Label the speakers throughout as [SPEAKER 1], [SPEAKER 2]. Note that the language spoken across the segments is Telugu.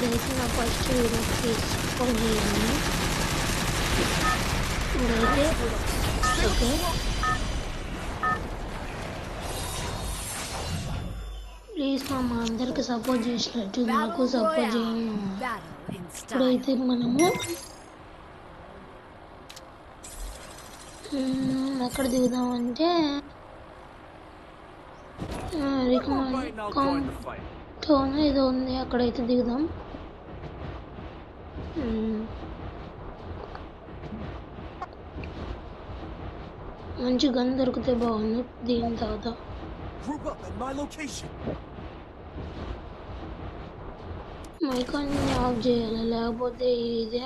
[SPEAKER 1] ఇదైతే నా ఫస్ట్ వీడియో సపోర్ట్ చేయండి. ఇదైతే ఓకే ప్లీజ్ మా అందరికి సపోర్ట్ చేసినట్టు నాకు సపోర్ట్ చేయండి. ఇప్పుడైతే మనము ఎక్కడ దిగుదామంటే టౌన్ ఏదో ఉంది, అక్కడైతే దిగుదాం. మంచి గన్ దొరికితే బాగుంది. దీని తర్వాత మైక్ అన్ని ఆఫ్ చేయాలి, లేకపోతే ఇదే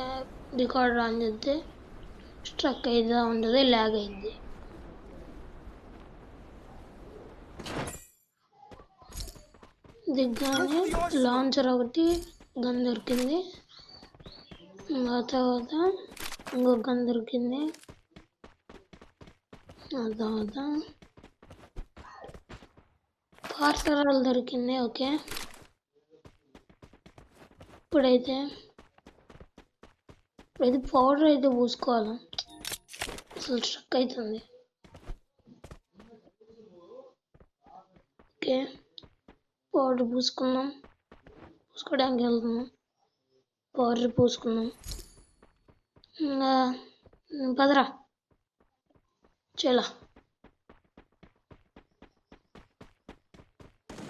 [SPEAKER 1] రికార్డ్ రాని చెప్తే స్ట్రక్ అయిదా ఉంటుంది, ల్యాగ్ అయింది. దిగ్గానే లాంచర్ ఒకటి గన్ దొరికింది, ఆ తర్వాత ఇంకొక గన్ దొరికింది, ఆ తర్వాత పార్సల్ దొరికింది. ఓకే ఇప్పుడైతే పౌడర్ అయితే పూసుకోవాలి, అసలు స్ట్రక్ అవుతుంది. ఓకే పౌడర్ పూసుకోవడానికి వెళ్తున్నాం. పౌడర్ పూసుకున్నాం. ఇంకా పదరా చలా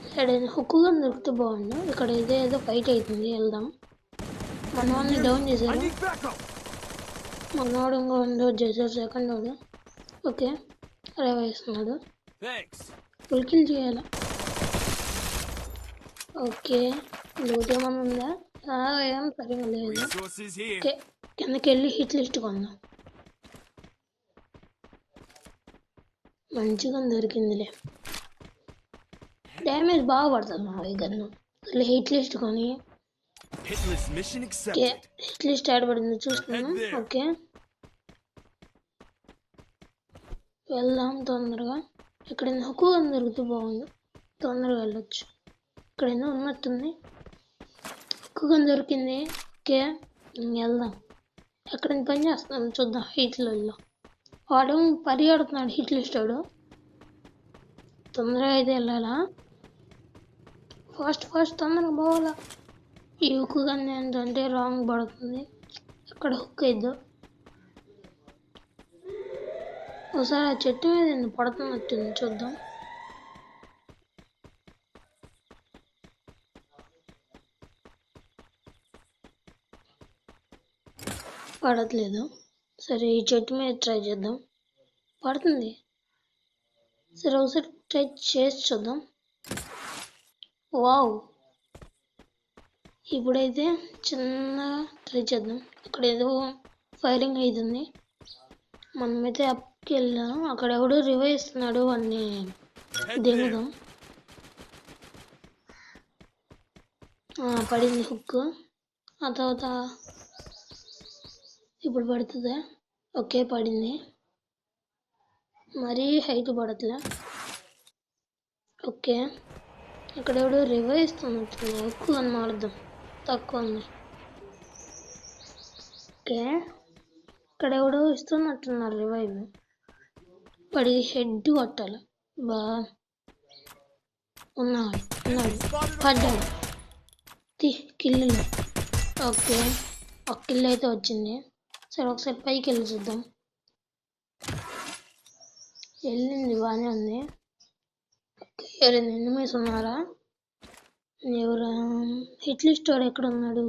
[SPEAKER 1] ఎక్కడైనా హుక్కుగా దొరికితే బాగుండు. ఇక్కడ ఏదో ఫైట్ అవుతుంది, వెళ్దాం. మన వాళ్ళని డౌన్ చేశారు, మనవాడు ఇంకో డౌన్ చేశారు, సెకండ్ వాడు. ఓకే అలా వేస్తున్నాడు, ఫుల్ కిల్ చేయాలి. ఓకే లూట్ ఏమన్నా ఉందా? ఏం సరిగా లేదు. ఓకే కిందకి వెళ్ళి హిట్ లిస్ట్ కొందాం. మంచిగా దొరికిందిలే, డ్యామేజ్ బాగా పడుతుంది మా ఈ గన్ను. అసలు హిట్ లిస్ట్ కొని హిట్ లిస్ట్ యాడ్ పడింది చూసుకున్నాం. ఓకే వెళ్దాం తొందరగా. ఎక్కడైనా హుక్కు గన్ దొరికితే బాగుంది, తొందరగా వెళ్ళొచ్చు. ఎక్కడైనా ఉన్నట్టుంది, హుక్కు గన్ దొరికింది. ఓకే వెళ్దాం. ఎక్కడైనా పని చేస్తున్నాం చూద్దాం. హిట్లలో వాడు పరిగెడుతున్నాడు, హిట్ లిస్ట్ వాడు. తొందరగా అయితే వెళ్ళాలా, ఫాస్ట్ తొందరగా పోవాలా. ఈ హుక్కు గన్ ఏంటంటే రాంగ్ పడుతుంది, ఎక్కడ హుక్ అయిద్దో. ఒకసారి ఆ చెట్టు మీద పడుతున్నట్టుంది, చూద్దాం. పడట్లేదు. సరే ఈ చెట్టు మీద ట్రై చేద్దాం, పడుతుంది. సరే ఒకసారి ట్రై చేసి చూద్దాం. వావ్ ఇప్పుడైతే చిన్నగా ట్రై చేద్దాం. అక్కడ ఏదో ఫైరింగ్ అవుతుంది, మనమైతే అప్కి వెళ్ళాం. అక్కడ ఎవడో రివైవ్ ఇస్తున్నాడు, వాడిని దిగుదాం. పడింది హుక్, ఆ తర్వాత ఇప్పుడు పడుతుందా? ఓకే పడింది, మరీ హైట్ పడట్లే. ఓకే ఇక్కడ ఎవడో రివైవ్ ఇస్తున్నట్టు, హుక్ అని మారుద్దాం, తక్కువ ఉంది. ఓకే ఇక్కడ ఎవడో ఇస్తున్నట్టున్నారు రివైవ్, పడి హెడ్ కొట్టాలి. ఉన్నాడు పడ్డాడు, కిల్లు. ఓకే ఒక కిల్ అయితే వచ్చింది. సరే ఒకసారి పైకి వెళ్ళి చూద్దాం. వెళ్ళింది బాగానే ఉంది. ఎవరైనా ఎనిమీస్ ఉన్నారా? ఎవరు హిట్ లిస్ట్ వాడు ఎక్కడ ఉన్నాడు?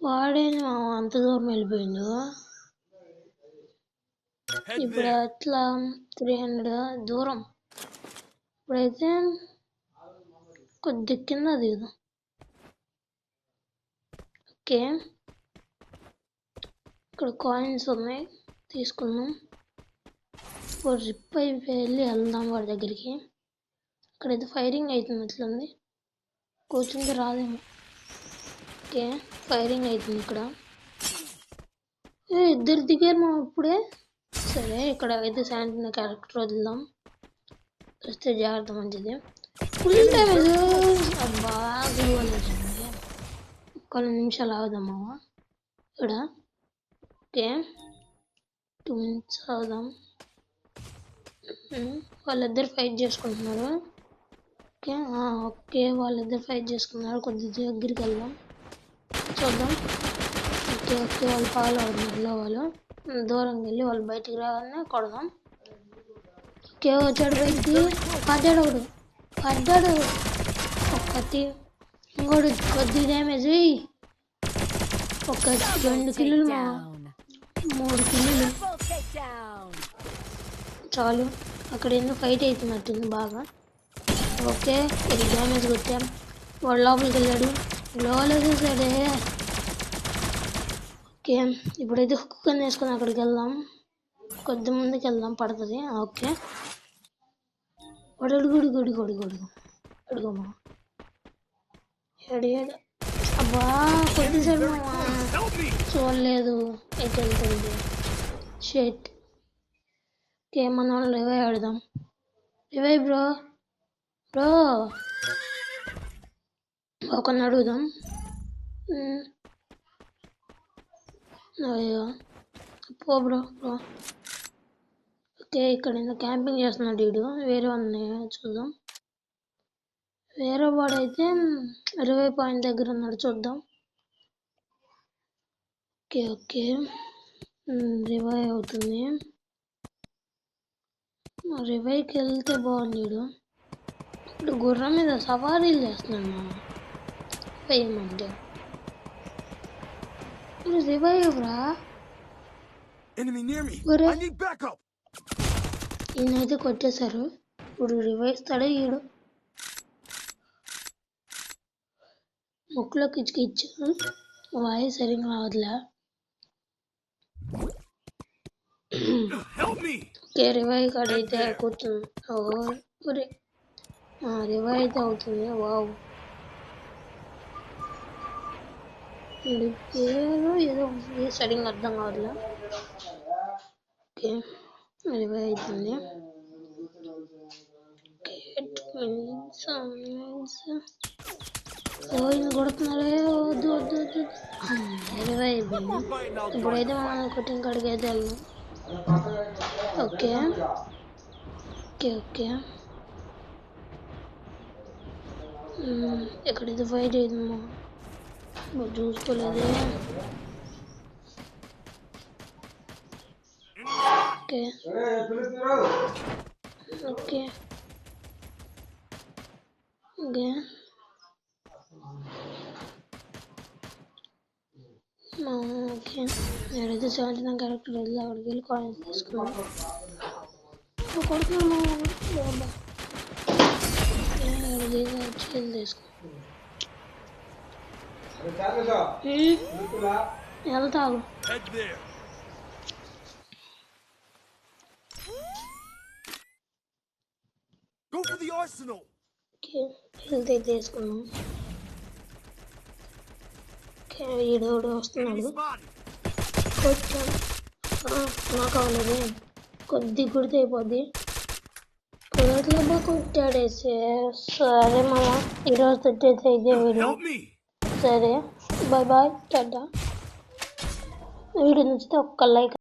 [SPEAKER 1] వాడేనా అంత దూరం వెళ్ళిపోయిండు. ఇప్పుడు అట్లా 300 దూరం. ఇప్పుడైతే కొద్ది కింద దిగుదాం. ఓకే ఇక్కడ కాయిన్స్ ఉన్నాయి, తీసుకుందాం. రిప్ అయిపోయి వెళ్దాం వాడి దగ్గరికి. అక్కడైతే ఫైరింగ్ అవుతున్నట్లుంది, కూర్చుంటే రాదేమో. ఓకే ఫైరింగ్ అవుతుంది ఇక్కడ, ఇద్దరు దిగారు మా ఇప్పుడే. సరే ఇక్కడ అయితే శాంటిన క్యారెక్టర్ వదులుదాం, వస్తే జాగ్రత్త మంచిది. ఫుల్ డ్యామేజ్, బాగా కొన్ని నిమిషాలు ఆగుదామా ఇక్కడ. Okay 2 minutes ఆగుదాం. వాళ్ళిద్దరు ఫైట్ చేసుకుంటున్నారు. ఓకే వాళ్ళిద్దరు ఫైట్ చేసుకున్నారు. కొద్ది దగ్గరికి వెళ్దాం చూద్దాం. ఓకే వాళ్ళు పాలు ఆడుతున్నారు. వాళ్ళు దూరంగా వెళ్ళి వాళ్ళు బయటికి రాగానే కొడదాం. ఓకే వచ్చాడు బయటికి. పడ్డాడు ఒక్కటి. ఇంకోటి కొద్ది డ్యామేజ్. ఒక 2 కిల్లులు 3 కిల్లులు చాలు. అక్కడ ఎందుకు ఫైట్ అవుతున్నట్టుంది బాగా. ఓకే ఇది డ్యామేజ్ కొట్టాం. వాడు లోపలికి వెళ్ళాడు. లోపలేసేసాడే. ఓకే ఇప్పుడైతే హుక్ కింద వేసుకొని అక్కడికి వెళ్దాం. కొద్ది ముందుకు వెళ్దాం పడుతుంది. ఓకే వాడు అడుగమ్మా ఏడు. అబ్బా కొద్దిసేపు చూడలేదు ఎటు వెళ్తుంది. షేట్. ఓకే మన వాళ్ళు రివైవ్ ఆడదాం. రివైవ్ బ్రో ఒకరిని అడుగుదాం. అయ్యో పో బ్రో. ఓకే ఇక్కడ క్యాంపింగ్ చేస్తున్నాడు వీడు. వేరే వాడిని చూద్దాం. వేరే వాడైతే రివైవ్ పాయింట్ దగ్గర ఉన్నాడు చూద్దాం. ఓకే రివైవ్ అవుతుంది. రివైవ్కి వెళ్తే బాగుంది. ఇప్పుడు గుర్రం మీద సవారీలు చేస్తున్నాను వేయమంటే. రివైవ్ రా. ఈయనైతే కొట్టేశారు. ఇప్పుడు రివైవ్ ఇస్తాడే ఈడు. ముక్కులోకి ఇచ్చాను. వాయిస్ సరిగ్గా రావట్లే. ఓకే రివైవ్ కాడ అయితే కూర్చుంది. రివైవ్ అయితే అవుతుంది. వావ్ పేరు ఏదో సరిగ్గా అర్థం కావట్లే. ఓకే రివైవ్ అవుతుంది. ఇది కొడుతున్నారే. వద్దు రివైవ్ అయిపోయింది. ఇప్పుడైతే మనం కొట్టిన కాడికి అయితే వెళ్దాం. ఓకే ఎక్కడైతే ఫైట్ అయిందమ్మా చూసుకోలేదే. ఓకే నేనైతే 79 క్యారెక్టర్ వెళ్ళి అక్కడికి వెళ్ళి కాయిన్స్ తీసుకున్నాను. వెళ్తాగు. వెళ్తే తీసుకున్నాం. ఈడోడు వస్తున్నాడు. నాకు కావాలి కొద్ది గుర్తు అయిపోద్ది. కుదరట్లేబా కొట్టాడేసి. సరే మామ ఈరోజు తెచ్చేసి ఇదే వీడియో. సరే బాయ్ టాటా. వీడియో నచ్చితే ఒక్క లైక్